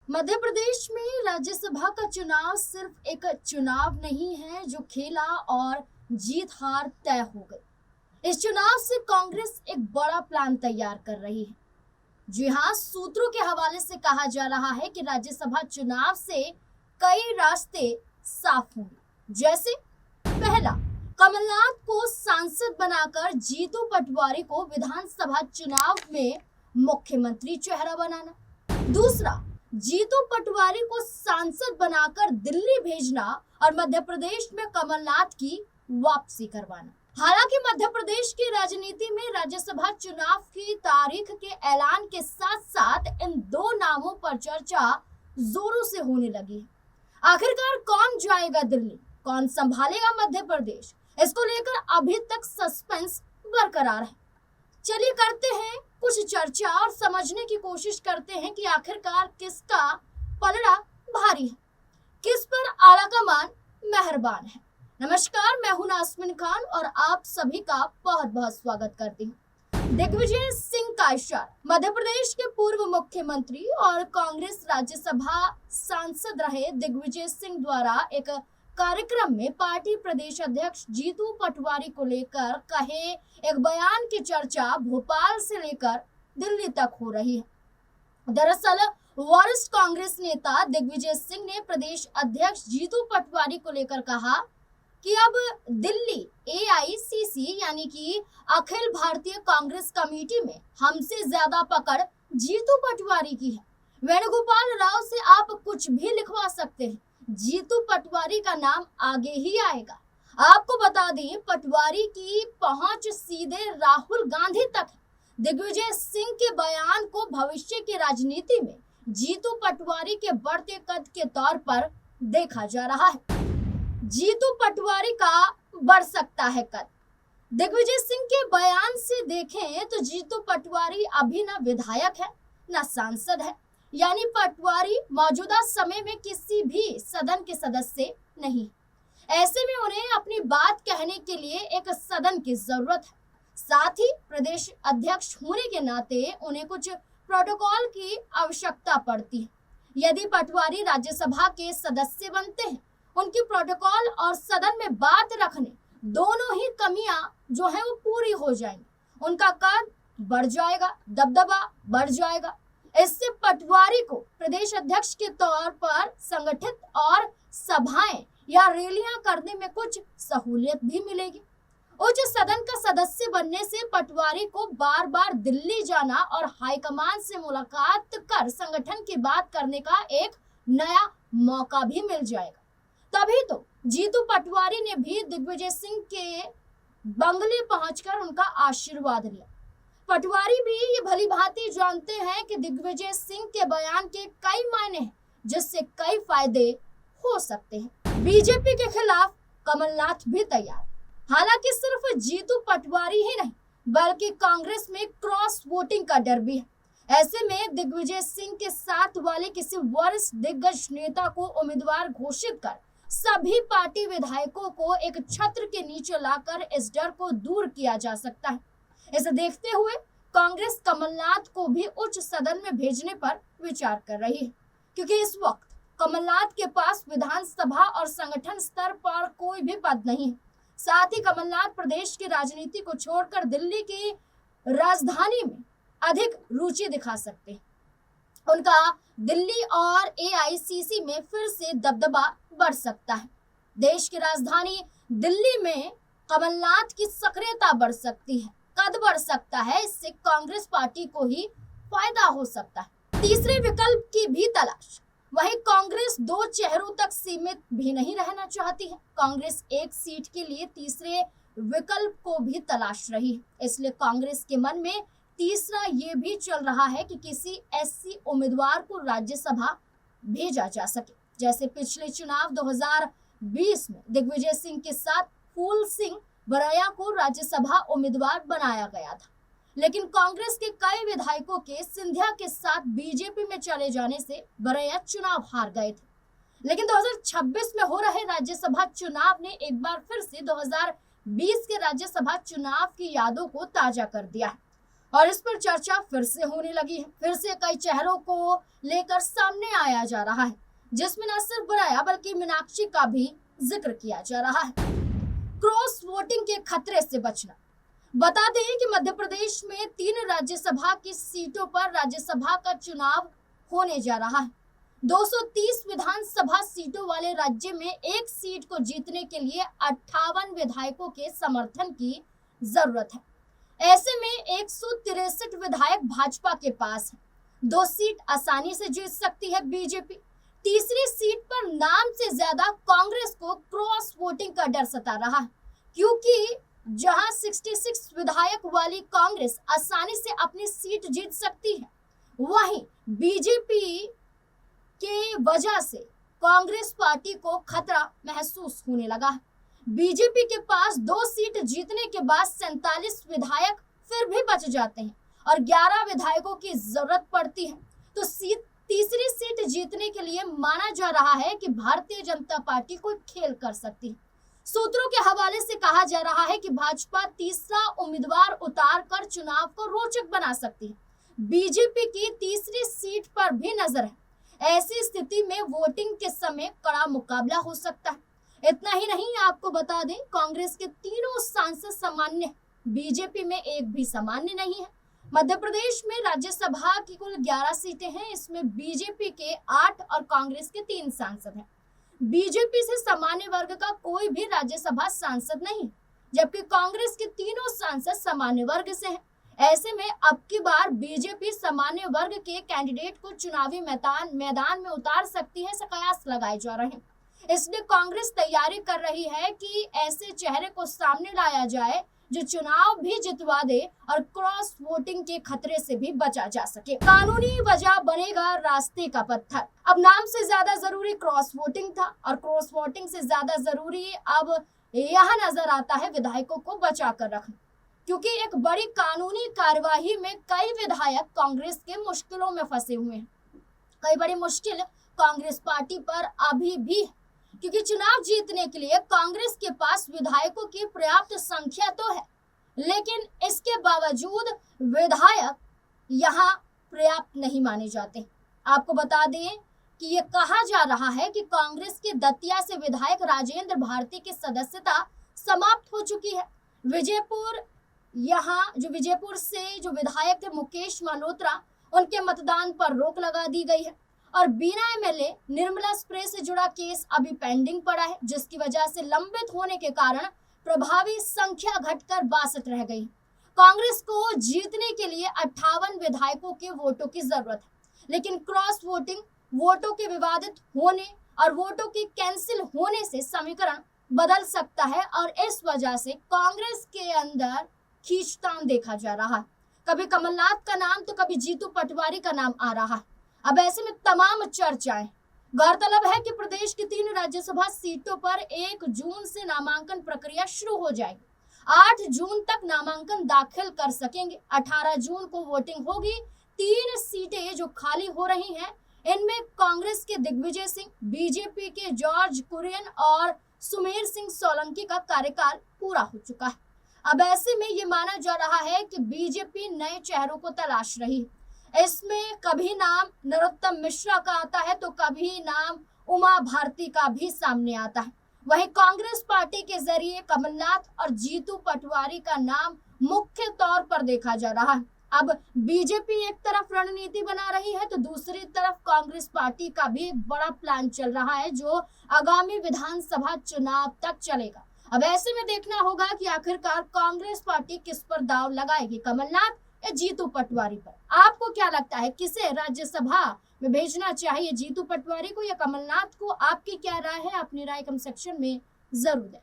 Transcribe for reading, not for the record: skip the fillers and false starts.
मध्य प्रदेश में राज्यसभा का चुनाव सिर्फ एक चुनाव नहीं है जो खेला और जीत हार तय हो गई। इस चुनाव से कांग्रेस एक बड़ा प्लान तैयार कर रही है। जी हाँ, सूत्रों के हवाले से कहा जा रहा है कि राज्यसभा चुनाव से कई रास्ते साफ होंगे। जैसे पहला, कमलनाथ को सांसद बनाकर जीतू पटवारी को विधानसभा चुनाव में मुख्यमंत्री चेहरा बनाना। दूसरा, जीतू पटवारी को सांसद बनाकर दिल्ली भेजना और मध्य प्रदेश में कमलनाथ की वापसी करवाना। हालांकि मध्य प्रदेश की राजनीति में राज्यसभा चुनाव की तारीख के ऐलान के साथ साथ इन दो नामों पर चर्चा जोरों से होने लगी है। आखिरकार कौन जाएगा दिल्ली, कौन संभालेगा मध्य प्रदेश, इसको लेकर अभी तक सस्पेंस बरकरार है। चलिए करते हैं कुछ चर्चा और समझने की कोशिश करते हैं कि आखिरकार किसका पलड़ा भारी है, किस पर आलाकमान मेहरबान है। नमस्कार, मैं हूं नास्मिन खान और आप सभी का बहुत बहुत स्वागत करती हूं। दिग्विजय सिंह का इशारा। मध्य प्रदेश के पूर्व मुख्यमंत्री और कांग्रेस राज्यसभा सांसद रहे दिग्विजय सिंह द्वारा एक कार्यक्रम में पार्टी प्रदेश अध्यक्ष जीतू पटवारी को लेकर कहे एक बयान की चर्चा भोपाल से लेकर दिल्ली तक हो रही है। दरअसल वरिष्ठ कांग्रेस नेता दिग्विजय सिंह ने प्रदेश अध्यक्ष जीतू पटवारी को लेकर कहा कि अब दिल्ली एआईसीसी यानी कि अखिल भारतीय कांग्रेस कमेटी में हमसे ज्यादा पकड़ जीतू पटवारी की है। वेणुगोपाल राव से आप कुछ भी लिखवा सकते हैं, जीतू पटवारी का नाम आगे ही आएगा। आपको बता दें, पटवारी की पहुंच सीधे राहुल गांधी तक है। दिग्विजय सिंह के बयान को भविष्य की राजनीति में जीतू पटवारी के बढ़ते कद के तौर पर देखा जा रहा है। जीतू पटवारी का बढ़ सकता है कद। दिग्विजय सिंह के बयान से देखें तो जीतू पटवारी अभी न विधायक है न सांसद है, यानी पटवारी मौजूदा समय में किसी भी सदन के सदस्य नहीं। ऐसे में उन्हें अपनी बात कहने के लिए एक सदन की जरूरत है। साथ ही प्रदेश अध्यक्ष होने के नाते उन्हें कुछ प्रोटोकॉल की आवश्यकता पड़ती है। यदि पटवारी राज्यसभा के सदस्य बनते हैं, उनकी प्रोटोकॉल और सदन में बात रखने दोनों ही कमियां जो है वो पूरी हो जाएंगी। उनका कद बढ़ जाएगा, दबदबा बढ़ जाएगा। इससे पटवारी को प्रदेश अध्यक्ष के तौर पर संगठित और सभाएं या रैलियां करने में कुछ सहूलियत भी मिलेगी। उच्च सदन का सदस्य बनने से पटवारी को बार बार दिल्ली जाना और हाईकमान से मुलाकात कर संगठन की बात करने का एक नया मौका भी मिल जाएगा। तभी तो जीतू पटवारी ने भी दिग्विजय सिंह के बंगले पहुंचकर उनका आशीर्वाद लिया। पटवारी भी ये भली भांति जानते हैं कि दिग्विजय सिंह के बयान के कई मायने हैं, जिससे कई फायदे हो सकते हैं। बीजेपी के खिलाफ कमलनाथ भी तैयार। हालांकि सिर्फ जीतू पटवारी ही नहीं, बल्कि कांग्रेस में क्रॉस वोटिंग का डर भी है। ऐसे में दिग्विजय सिंह के साथ वाले किसी वरिष्ठ दिग्गज नेता को उम्मीदवार घोषित कर सभी पार्टी विधायकों को एक छत्र के नीचे लाकर इस डर को दूर किया जा सकता है। इसे देखते हुए कांग्रेस कमलनाथ को भी उच्च सदन में भेजने पर विचार कर रही है, क्योंकि इस वक्त कमलनाथ के पास विधानसभा और संगठन स्तर पर कोई भी पद नहीं है। साथ ही कमलनाथ प्रदेश की राजनीति को छोड़कर दिल्ली की राजधानी में अधिक रुचि दिखा सकते हैं। उनका दिल्ली और एआईसीसी में फिर से दबदबा बढ़ सकता है। देश की राजधानी दिल्ली में कमलनाथ की सक्रियता बढ़ सकती है, कद बढ़ सकता है। इससे कांग्रेस पार्टी को ही फायदा हो सकता है। तीसरे विकल्प की भी तलाश। वहीं कांग्रेस दो चेहरों तक सीमित भी नहीं रहना चाहती है। कांग्रेस एक सीट के लिए तीसरे विकल्प को भी तलाश रही है। इसलिए कांग्रेस के मन में तीसरा ये भी चल रहा है कि किसी एससी उम्मीदवार को राज्यसभा भेजा जा सके। जैसे पिछले चुनाव 2020 में दिग्विजय सिंह के साथ फूल सिंह बरैया को राज्यसभा उम्मीदवार बनाया गया था, लेकिन कांग्रेस के कई विधायकों के सिंधिया के साथ बीजेपी में चले जाने से बरैया चुनाव हार गए थे। लेकिन 2026 में हो रहे राज्यसभा चुनाव ने एक बार फिर से 2020 के राज्यसभा चुनाव की यादों को ताजा कर दिया है। और इस पर चर्चा फिर से होने लगी है। फिर से कई चेहरों को लेकर सामने आया जा रहा है, जिसमें न सिर्फ बनाया बल्कि मीनाक्षी का भी जिक्र किया जा रहा है। क्रॉस वोटिंग के खतरे से बचना। बता दें कि मध्य प्रदेश में 3 राज्यसभा की सीटों पर राज्यसभा का चुनाव होने जा रहा है। 230 विधानसभा सीटों वाले राज्य में एक सीट को जीतने के लिए 58 विधायकों के समर्थन की जरूरत है। ऐसे में 163 विधायक भाजपा के पास है। 2 सीट आसानी से जीत सकती है बीजेपी। तीसरी सीट पर नाम से ज्यादा कांग्रेस को क्रॉस वोटिंग का डर सता रहा है, क्योंकि जहां 66 विधायक वाली कांग्रेस आसानी से अपनी सीट जीत सकती है, वहीं बीजेपी के वजह से कांग्रेस पार्टी को खतरा महसूस होने लगा है। बीजेपी के पास 2 सीट जीतने के बाद 47 विधायक फिर भी बच जाते हैं और 11 विधायकों की जरूरत पड़ती है। तो तीसरी सीट जीतने के लिए माना जा रहा है कि भारतीय जनता पार्टी कोई खेल कर सकती है। सूत्रों के हवाले से कहा जा रहा है कि भाजपा तीसरा उम्मीदवार उतार कर चुनाव को रोचक बना सकती है। बीजेपी की तीसरी सीट पर भी नजर है। ऐसी स्थिति में वोटिंग के समय कड़ा मुकाबला हो सकता है। इतना ही नहीं, आपको बता दें, कांग्रेस के तीनों सांसद सामान्य हैं, बीजेपी में एक भी सामान्य नहीं है। मध्य प्रदेश में राज्यसभा की कुल 11 सीटें हैं, इसमें बीजेपी के 8 और कांग्रेस के 3 सांसद हैं। बीजेपी से सामान्य वर्ग का कोई भी राज्यसभा सांसद नहीं, जबकि कांग्रेस के तीनों सांसद सामान्य वर्ग से हैं। ऐसे में अब की बार बीजेपी सामान्य वर्ग के कैंडिडेट को चुनावी मैदान में उतार सकती है, ऐसे कयास लगाए जा रहे हैं। इसलिए कांग्रेस तैयारी कर रही है कि ऐसे चेहरे को सामने लाया जाए जो चुनाव भी जितवा दे और क्रॉस वोटिंग के खतरे से भी बचा जा सके। कानूनी वजह बनेगा रास्ते का पत्थर। अब नाम से ज्यादा जरूरी क्रॉस वोटिंग था और क्रॉस वोटिंग से ज्यादा जरूरी अब यह नजर आता है विधायकों को बचा कर रखना, क्योंकि एक बड़ी कानूनी कार्यवाही में कई विधायक कांग्रेस के मुश्किलों में फंसे हुए हैं। कई बड़ी मुश्किल कांग्रेस पार्टी पर अभी भी, क्योंकि चुनाव जीतने के लिए कांग्रेस के पास विधायकों की पर्याप्त संख्या तो है, लेकिन इसके बावजूद विधायक यहाँ पर्याप्त नहीं माने जाते। आपको बता दें कि ये कहा जा रहा है कि कांग्रेस के दतिया से विधायक राजेंद्र भारती की सदस्यता समाप्त हो चुकी है। विजयपुर से जो विधायक थे मुकेश मल्होत्रा, उनके मतदान पर रोक लगा दी गई है और बीना एमएलए निर्मला स्प्रे से जुड़ा केस अभी पेंडिंग पड़ा है, जिसकी वजह से लंबित होने के कारण प्रभावी संख्या घटकर 62 रह गई। कांग्रेस को जीतने के लिए 58 विधायकों के वोटों की जरूरत है, लेकिन क्रॉस वोटिंग, वोटों के विवादित होने और वोटों के कैंसिल होने से समीकरण बदल सकता है और इस वजह से कांग्रेस के अंदर खींचतान देखा जा रहा है। कभी कमलनाथ का नाम तो कभी जीतू पटवारी का नाम आ रहा है। अब ऐसे में तमाम चर्चाएं। गौरतलब है कि प्रदेश की 3 राज्यसभा सीटों पर 1 जून से नामांकन प्रक्रिया शुरू हो जाएगी। 8 जून तक नामांकन दाखिल कर सकेंगे। 18 जून को वोटिंग होगी। 3 सीटें जो खाली हो रही हैं, इनमें कांग्रेस के दिग्विजय सिंह, बीजेपी के जॉर्ज कुरियन और सुमेर सिंह सोलंकी का कार्यकाल पूरा हो चुका है। अब ऐसे में ये माना जा रहा है कि बीजेपी नए चेहरों को तलाश रही है। इसमें कभी नाम नरोत्तम मिश्रा का आता है तो कभी नाम उमा भारती का भी सामने आता है। वहीं कांग्रेस पार्टी के जरिए कमलनाथ और जीतू पटवारी का नाम मुख्य तौर पर देखा जा रहा है। अब बीजेपी एक तरफ रणनीति बना रही है तो दूसरी तरफ कांग्रेस पार्टी का भी एक बड़ा प्लान चल रहा है, जो आगामी विधानसभा चुनाव तक चलेगा। अब ऐसे में देखना होगा कि आखिरकार कांग्रेस पार्टी किस पर दांव लगाएगी, कमलनाथ या जीतू पटवारी पर। आपको क्या लगता है, किसे राज्यसभा में भेजना चाहिए, जीतू पटवारी को या कमलनाथ को? आपकी क्या राय है? अपनी राय कमेंट सेक्शन में जरूर दें।